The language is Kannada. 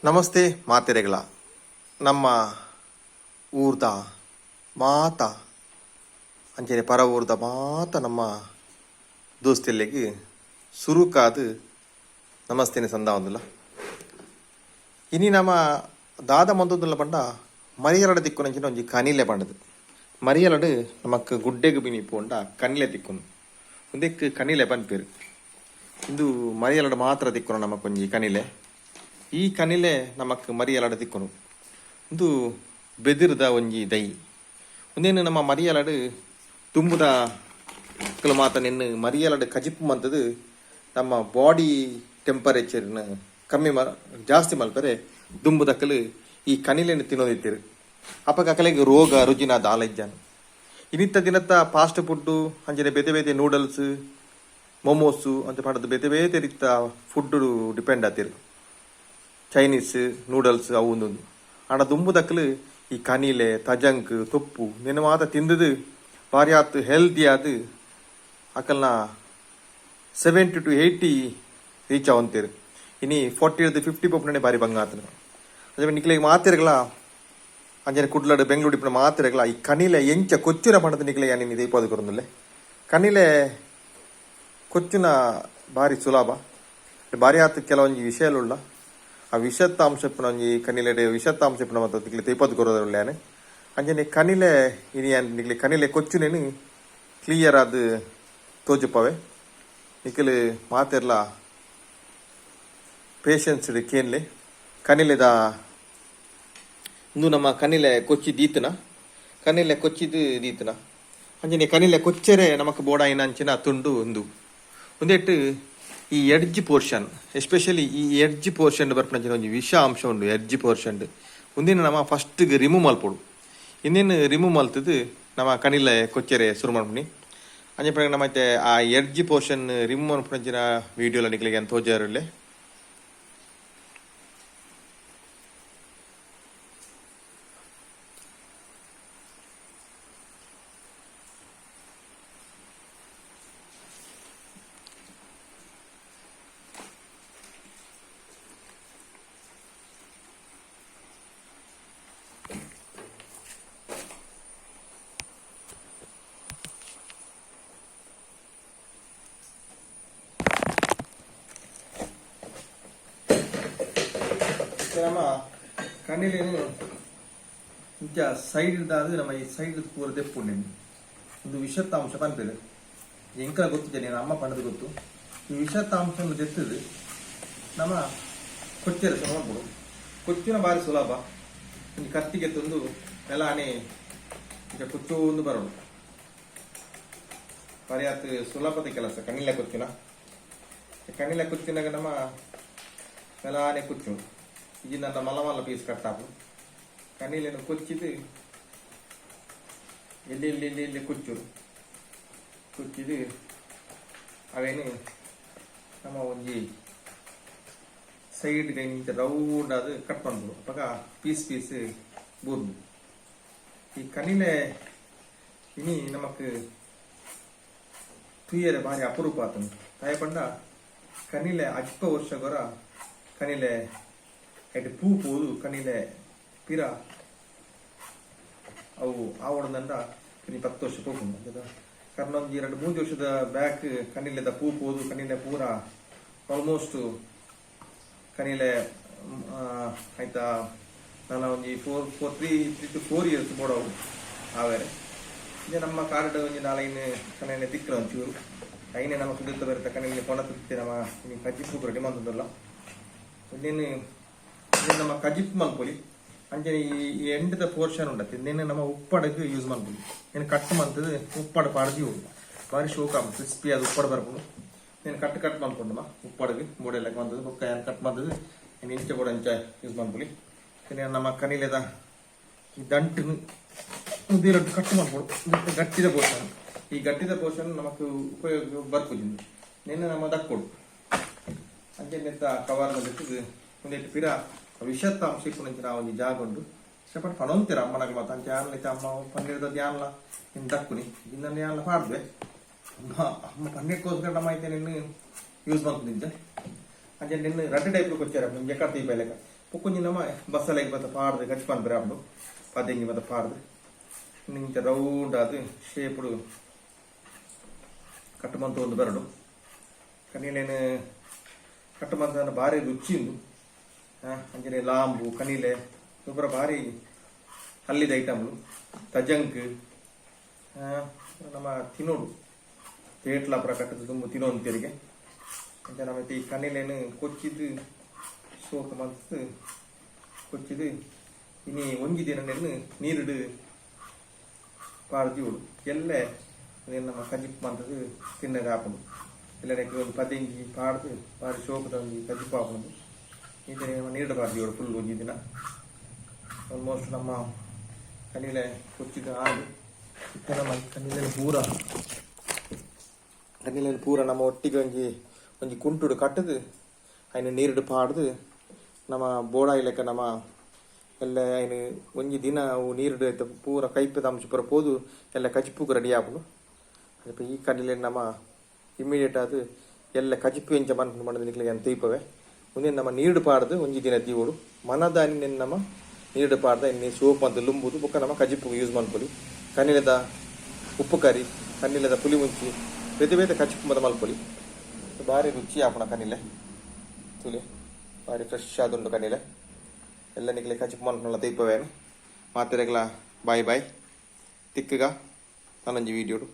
ನಮಸ್ತೆ ಮಾತೆರೆಗಳ ನಮ್ಮ ಊರ್ದ ಮಾತ ಅಂಚನೆ ಪರ ಊರ್ದ ಮಾತ ನಮ್ಮ ದೋಸ್ತಿಲ್ಲಿಗೆ ಸುರುಕಾದು ನಮಸ್ತೇನೆ ಸಂದ ಒಂದಿಲ್ಲ ಇನಿ ನಮ್ಮ ದಾದ ಮಂದೊಂದುಲ್ಲ ಪಂಡ ಮರಿಯಲಡ ತಿಕ್ಕೊನಂಚಿನ ಒಂಜಿ ಕನಿಲೆ ಪಂಡದು ಮರಿಯಲಡು ನಮಕ್ ಗುಡ್ಡೆಗೆ ಬಿನಿ ಪೋಂಡ ಕನಿಲೆ ತಿಕ್ಕುನು ಒಂದಕ್ಕೆ ಕನಿಲೆ ಪನ್ಪೇರು ಇಂದು ಮರಿಯಲಡು ಮಾತ್ರ ತಿಕ್ಕುನು ನಮಕೊಂಜಿ ಕನಿಲೆ ಈ ಕನಿಲೆ ನಮಕ್ ಮರಿಯಲಡ ತಿಕ್ಕುನು ಒಂದು ಬೆದಿರ್ದ ಒಂಜಿ ದೈ ಒಂದೇನು ನಮ್ಮ ಮರಿಯಲಡು ತುಂಬುದ ಮಾತ ನಿನ್ನ ಮರಿಯಲಡು ಕಜಿಪ್ಪು ಮಂತದು ನಮ್ಮ ಬಾಡಿ ಟೆಂಪರೇಚರ್ನ ಕಮ್ಮಿ ಜಾಸ್ತಿ ಮಲ್ಪರೆ ದುಂಬುದಕ್ಕಲು ಈ ಕನಿಲೆನ ತಿನ್ನೋದಿತ್ತೀರು ಅಪ್ಪ ಕಲೆಗೆ ರೋಗ ರುಜಿನಾದ ಆಲೈಜಾನು ಇನ್ನಿತ್ತ ದಿನತ್ತ ಫಾಸ್ಟ್ ಫುಡ್ಡು ಅಂಜನೆ ಬೇತೆ ಬೇತೆ ನೂಡಲ್ಸ್ ಮೊಮೋಸು ಅಂತ ಮಾಡೋದು ಬೇತೆ ಬೇತೆ ರೀತ ಫುಡ್ ಡಿಪೆಂಡ್ ಆತಿರು ಚೈನೀಸ್ ನೂಡಲ್ಸ್ ಅವು ಒಂದು ಆಡ ದುಂಬುದಕ್ಕಲು ಈ ಕನಿಲೆ ತಜಂಕ್ ತೊಪ್ಪು ನಿನ್ನ ಮಾತ ತಿಂದದು ಭಾರಿ ಆತು ಹೆಲ್ದಿ ಆದು ಅಕಲ್ನ 70 to 80 ರೀಚ್ ಆವಂತೀರು ಇನಿ 40 to 50 ಪಪ್ಪನೇ ಭಾರಿ ಬಂಗ ಆತನು ಅದೇ ನಿಕ್ಲಿಗೆ ಮಾತಿರಗಳ ಅಂಜನೆ ಕುಡ್ಲಡು ಬೆಂಗಳೂರು ಇಪ್ಪನ ಮಾತಿರಗಳ ಈ ಕನಿಲೆ ಎಂಚ ಕೊಚ್ಚುನ ಪಂಡದ ನಿಕ್ಲೆ ಯಾನಿದೆ ಇಪ್ಪದು ಕೊರೊಂದಲ್ಲೇ ಕನಿಲೆ ಕೊಚ್ಚುನ ಭಾರಿ ಸುಲಭ ಭಾರಿ ಆತು ಕೆಲವೊಂದು ವಿಷಯಲುಳ್ಳ ಆ ವಿಷತ್ತಾಂಶಪ್ಪನ ಒಂಜಿ ಕನಿಲೆ ವಿಷತ್ತಾಂಶಪ್ಪನ ಮತ್ತು ನಿಕ್ಲೆ ತೇಪದು ಕೊರೋದರುಳ್ಳೇನೆ ಅಂಜನೆ ಕನಿಲೆ ಇನಿ ನಿಕ್ಲೆ ಕನಿಲೆ ಕೊಚ್ಚುನೇನು ಕ್ಲಿಯರ್ ಆದ ತೋಜುಪ್ಪವೆ ನಿಕ್ಲೆ ಮಾತೆರ್ಲ ಪೇಷನ್ಸ್ ಕೇನ್ಲೆ ಕನಿಲೆದ ಇಂದು ನಮ್ಮ ಕನಿಲೆ ಕೊಚ್ಚಿ ದೀತನ ಕನಿಲೆ ಕೊಚ್ಚಿದು ದೀತನ ಅಂಜನೆ ಕನಿಲೆ ಕೊಚ್ಚರೆ ನಮಕ್ ಬೋಡ ಏನಂಚಿನ ತುಂಡು ಒಂದೇಟ್ಟು ಈ ಎಡ್ಜ್ ಪೋರ್ಷನ್ ಎಸ್ಪೆಷಲಿ ಈ ಎಡ್ಜ್ ಪೋರ್ಷನ್ ಬರ್ಪಂಚಿನ ಒಂದು ವಿಷ ಅಂಶ ಉಂಡು ಎಡ್ಜ್ ಪೋರ್ಷನ್ ಒಂದಿನ ನಮ್ಮ ಫಸ್ಟ್ ರಿಮೂವ್ ಮಲ್ಪೋಡು ಇನ್ನೇನು ರಿಮೂವ್ ಮಲ್ತದು ನಮ್ಮ ಕನಿಲೆ ಕೊಚ್ಚರೆ ಶುರು ಮಾಡ್ಬಿಡಿ ಅಂಜೆ ಪ್ರಕಾರ ನಮ್ಮ ಆ ಎಡ್ಜ್ ಪೋರ್ಷನ್ ರಿಮೂವ್ ಮಾಡ್ಪಂಚಿನ ವಿಡಿಯೋಲ ನಿಕ್ಲಿಗೆ ಅಂತ ತೋಜಾರಲ್ಲೇ ನಮ್ಮ ಕಣ್ಣಿಲೇನು ಇಂಚ ಸೈಡ್ ಇದ್ದಾದ್ರೆ ನಮ್ಮ ಈ ಸೈಡ್ ಪೂರ ತೆಪ್ಪುಂಡೆ ಒಂದು ವಿಷತ್ತಾಂಶ ಬಂದಿದೆ ಎಂಕಲ ಗೊತ್ತಿದೆ ನೀನು ಅಮ್ಮ ಪಣದು ಗೊತ್ತು ಈ ವಿಷತ್ತಾಂಶ ತೆತ್ತದು ನಮ್ಮ ಕೊಚ್ಚರೆ ನೋಡ್ಬೋದು ಕೊಚ್ಚಿನ ಭಾರಿ ಸುಲಭ ಒಂದು ಕತ್ತಿಗೆ ತಂದು ಎಲ್ಲಾನೆ ಈಗ ಕೊಚ್ಚೋದು ಬರೋದು ಭಾರಿ ಆತು ಸುಲಭದ ಕೆಲಸ ಕಣ್ಣಿಲೆ ಕೊಚ್ಚಿನಾಗ ನಮ್ಮ ಎಲ್ಲಾನೆ ಕೊಚ್ಚು ಇದು ನನ್ನ ಮಲಮಲ್ಲ ಪೀಸ್ ಕಟ್ಟಾಕು ಕಣ್ಣಿಲೇನು ಕೊಚ್ಚಿದು ಎಲ್ಲಿ ಕೊಚ್ಚಿದು ಅವೇನು ನಮ್ಮ ಒಂಜಿ ಸೈಡ್ ನಿಂತ ರೌಂಡ್ ಅದು ಕಟ್ ಮಾಡ್ಬೋದು ಅವಾಗ ಪೀಸ್ ಬೂರ್ದು ಈ ಕಣ್ಣಿಲೆ ಇನಿ ನಮಕ್ ತುಯ್ಯರೆ ಭಾರಿ ಅಪರೂಪ ಆತನು ತಾಯಪಂಡ ಕಣ್ಣಿಲೆ ಅಲ್ಪ ವರ್ಷಗೊರ ಕಣ್ಣಿಲೆ ಪೂ ಪೋದು ಕಣ್ಣಿಲೆ ಪಿರ ಅವು ಆವಡದಂಡ ಕನಿ 10 ವರ್ಷ ಹೋಗ್ಕೊಂಡು ಕಾರಣ ಒಂದು 2-3 ವರ್ಷದ ಬ್ಯಾಕ್ ಕಣ್ಣಿಲೆದ ಪೂ ಪೋದು ಕಣ್ಣಿಲೆ ಪೂರ ಆಲ್ಮೋಸ್ಟ್ ಕಣ್ಣಿಲೆ ಆಯ್ತಾ ನಾನು ಒಂದು 3 to 4 years ಬೋಡವು ಆವೇರೆ ಈಗ ನಮ್ಮ ಕಾರ್ಡ್ ಒಂದು 4 ಕಣ್ಣಿಲೆ ತಿಕ್ಕಲ ಒಂಚೂರು ಐನೇ ನಮ್ಮ ಕುಡಿತ ಬರುತ್ತೆ ಕಣ್ಣಿಲೆ ಕೊಣ ತಿಕ್ತೆ ನಮ್ಮ ಕಜ್ಜಿಪ್ಪು ಕೂಡ ಡಿಮಾಂಡ್ ಇನ್ನೇನು ನಮ್ಮ ಕಜಿಪ್ ಮಲ್ಪೊಲಿ ಅಂಚೆ ಈ ಎಂಡದ ಪೋರ್ಷನ್ ಉಂಡತ್ತೆ ನಿನ್ನೆ ನಮ್ಮ ಉಪ್ಪಡಕ್ಕೆ ಯೂಸ್ ಮಾಡ್ಬೋದು ನೀನು ಕಟ್ ಮಾಡ್ತದೆ ಉಪ್ಪಡು ಪಾಡ್ದು ಭಾರಿ ಶೋಕ ಕ್ರಿಸ್ಪಿ ಅದು ಉಪ್ಪಡು ಬರ್ಬೋದು ನೀನು ಕಟ್ ಮಾಡ್ಕೊಂಡಮ್ಮ ಉಪ್ಪಡಿಗೆ ಮೂಡೆಲ್ಲ ಬಂದದ್ದು ಬೊಕ್ಕ ಏನು ಕಟ್ ಮಾಡ್ತದೆ ನೀನು ಇಂಚೆ ಕೂಡ ಇಂಚ ಯೂಸ್ ಮಾಡ್ಬೋದು ನಮ್ಮ ಕನಿಲೆದ ಈ ದಂಟು ಉದಿರಟ್ಟು ಕಟ್ ಮಾಡ್ಬೋದು ಗಟ್ಟಿದ ಪೋರ್ಷನ್ ಈ ಗಟ್ಟಿದ ಪೋರ್ಷನ್ ನಮಕ್ ಉಪಯೋಗ ಬರ್ಕೋದಿಂದ ನಿನ್ನೆ ನಮ್ಮ ದಕ್ಕೊಡು ಅಂಚೆ ನಿಂತ ಕವರ್ನಲ್ಲಿ ಇಟ್ಟಿದ್ದು ಒಂದಿಟ್ಟು ಪಿರ ವಿಷತ್ತಾಂಶ ಇಪ್ಪು ನಾವು ಒಂದು ಜಾಗ ಉಂಟು ಸಪಟ್ ಪಣೊಂತೀರ ಅಮ್ಮನಾಗ ಮಾತು ಅಂಚೆ ಆನ್ಲೈತೆ ಅಮ್ಮ ಪನ್ನೀರ್ದದ್ದು ಯಾನ್ಲ ಇನ್ನು ದಕ್ಕುನಿ ಇನ್ನೊಂದು ಯಾನ್ಲ ಪಾಡ್ದೆ ಅಮ್ಮ ಪನ್ನೀರ್ಗೋಸ್ಕರ ನಮ್ಮ ಐತೆ ನಿನ್ನ ಯೂಸ್ ಮಾಡ್ತಿದ್ದೆ ಅಂಚೆ ನಿನ್ನ 2 ಟೈಪ್ ಕೊಚ್ಚಾರ ನಿಮ್ಗೆ ಕಟ್ಟಿ ಬೆಲೆಗ ಪುಕ್ಕುಂಜಿ ನಮ್ಮ ಬಸ್ಸಲೆಗೆ ಬತ್ತ ಪಾಡ್ದು ಕಚ್ಪಾನ್ ಬರಾಬ್ಡು ಪದ್ದೆಂಗಿ ಬತ್ತ ಪಾಡ್ದು ನಿಂಗೆ ರೌಂಡ್ ಅದು ಶೇಪುಡು ಕಟ್ಟಮಂತ ಒಂದು ಬರಡು ಕನೀಲೇನು ಕಟ್ಟಮಂತ ಭಾರಿ ರುಚಿಂದು ಅಂಜನೆ ಲಾಂಬು ಕನೀಲೆ ಇಬ್ಬರ ಭಾರಿ ಹಲ್ಲಿದ ಐಟಮ್ಲು ತಜಂಕ್ ನಮ್ಮ ತಿನ್ನೋಡು ಪೇಟ್ಲಾಪುರ ಕಟ್ಟದು ತುಂಬ ತಿನ್ನೋದು ತೆರಿಗೆ ಅಂತ ನಮ್ಮ ಈ ಕನೀಲೇನು ಕೊಚ್ಚಿದ್ದು ಸೋಕು ಮತ್ತು ಕೊಚ್ಚಿದ್ದು ಇನಿ ಒಂಜಿ ದಿನ ನೀರಿಡು ಪಾಡ್ದಿವಳು ಎಲ್ಲೇ ನಮ್ಮ ಕಜಿಪ್ ಮಂತದ್ದು ತಿನ್ನಗೆ ಹಾಕೊಂಡು ಎಲ್ಲರಿಗೆ ಒಂದು ಪದಿಂಗಿ ಪಾಡ್ದು ಭಾರಿ ಸೋಕು ತಂದು ಕಜಿಪ್ ಹಾಕೊಂಡು ಈ ದಿನ ನೀರು ಪಾಡ್ದಿವಳು ಫುಲ್ ಒಂಜಿ ದಿನ ಆಲ್ಮೋಸ್ಟ್ ನಮ್ಮ ಕನೀಲೆ ಕೊಚ್ಚಿದ್ದು ಹಾಲು ನಮ್ಮ ಕನೀಲೆ ಪೂರ ನಮ್ಮ ಒಟ್ಟಿಗೆ ಒಂಜಿ ಕುಂಟುಡು ಕಟ್ಟದು ಅಯ್ನ ನೀರುಡು ಪಾಡ್ದು ನಮ್ಮ ಬೋಡಾಯಿ ಲೆಕ್ಕ ನಮ್ಮ ಎಲ್ಲ ಅಯ್ನು ಒಂಜಿ ದಿನ ಅವು ನೀರುಡು ಪೂರ ಕೈಪದ ಅಂಶ ಪೂರ ಪೋದು ಎಲ್ಲ ಕಜಿಪ್ಪುಗು ರೆಡಿ ಆಪುಡು ಅದಕ್ಕೆ ಈ ಕನೀಲೆ ನಮ್ಮ ಇಮ್ಮಿಡಿಯೇಟ್ ಅದು ಎಲ್ಲ ಕಜಿಪ್ಪು ಎಂಚ ಮನ್ಪು ಮಾಡೋದು ನಿಕ್ಲಿಗೆ ಅಂತ ತೀಪವೆ ಮುಂದೆ ನಮ್ಮ ನೀರುಡು ಪಾಡ್ದು ಒಂಜಿ ದಿನ ತೀವೋಡು ಮನದಾನಿ ನಮ್ಮ ನೀರುಡು ಪಾಡ್ದ ಇನ್ನು ಸೋಪ್ ಅಂತ ಲುಂಬುದು ಬೊಕ್ಕ ನಮ್ಮ ಕಜಿಪ್ಪು ಯೂಸ್ ಮಾಡ್ಕೊಳ್ಳಿ ಕನೀಲೆದ ಉಪ್ಪು ಕರಿ ಕನೀಲೆದ ಪುಲಿ ಮುಂಚಿ ಬೇತೆ ಕಜಿಪ್ಪು ಮದ ಮಲ್ಕೊಳ್ಳಿ ಭಾರಿ ರುಚಿ ಆಪುಣ ಕನೀಲೆ ತುಲಿ ಭಾರಿ ಫ್ರೆಶ್ ಆದುಂಡು ಕನೀಲೆ ಎಲ್ಲ ನಿಕ್ಲೆ ಕಜಿಪ್ಪು ಮನ್ಪುನಲ್ಲ ತೀಪವೇನು ಮಾತೆರೆಗ್ಲ ಬಾಯ್ ತಿಕ್ಕಗ ನನ್ನೊಂಜಿ ವೀಡಿಯೋಡು